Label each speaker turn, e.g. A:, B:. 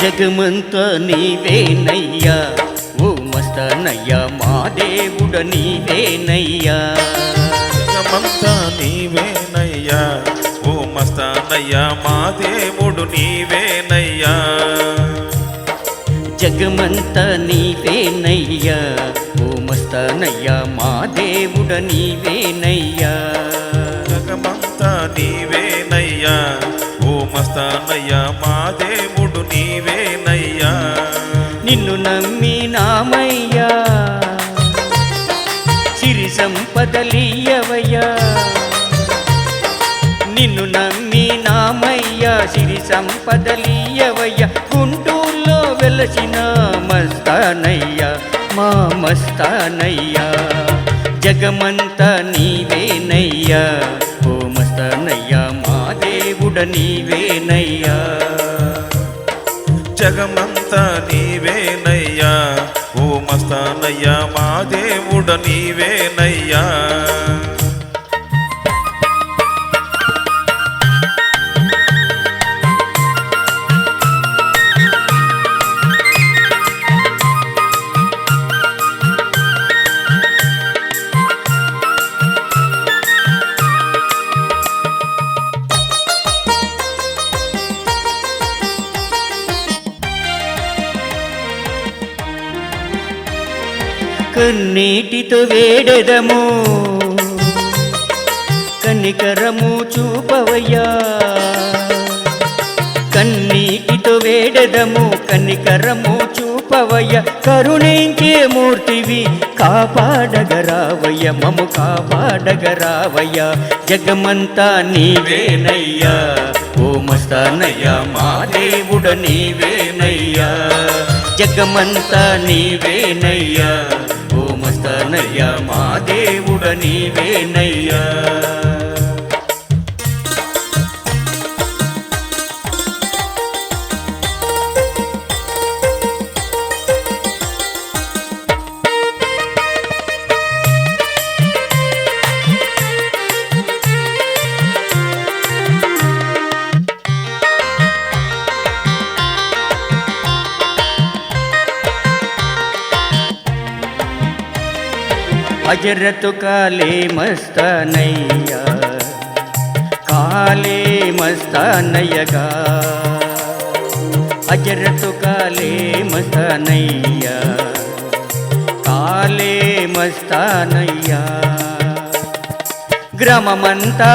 A: జగమంతా నీవేనయ్యా ఓ మస్తానయ్యా మా దేవుడ నీవేనయ్యా
B: జగమంతా నీవేనయ్యా ఓ మస్తానయ్యా మా దేవుడు నీవేనయ్యా
A: జగమంతా నీవేనయ్యా ఓ మస్తానయ్యా మా దేవుడ నీవేనయ్యా
B: జగమంతా నీవేనయ్యా ఓ మస్తానయ్యా మా దేవుడు నీవేనయ్యా
A: నిన్ను నమ్మినామయ్యా సిరి సంపదలియ్యవయ్యా నిన్ను నమ్మినామయ్యా సిరి సంపదలియ్యవయ్యా గుంటూరులో వెలసిన మస్తానయ్యా మా మస్తానయ్యా జగమంతా నీవేనయ్యా ఓ మస్తానయ్యా మా దేవుడ నీవేనయ్యా
B: జగమంతా నీవేనయ్యా ఓ మస్తానయ్యా మా దేవుడ నీవేనయ్యా
A: కన్నీటితో వేడెదము కనికరము చూపవయ్యా కన్నీటితో వేడెదము కనికరము చూపవయ్యా కరుణించే మూర్తివి కాపాడగరావయ్య మము కాపాడగరావయ్యా జగమంతా నీవేనయ్యా ఓ మస్తానయ్యా మా దేవుడ నీవేనయ్యా జగమంతా నీవేనయ్యా ఓ మస్తానయ్యా మా దేవుడ నీవేనయ్యా हजरत काले मस्तानैया काले मस्तानयगा हजरत काले मस्तानैया काले मस्तानैया ग्राममंता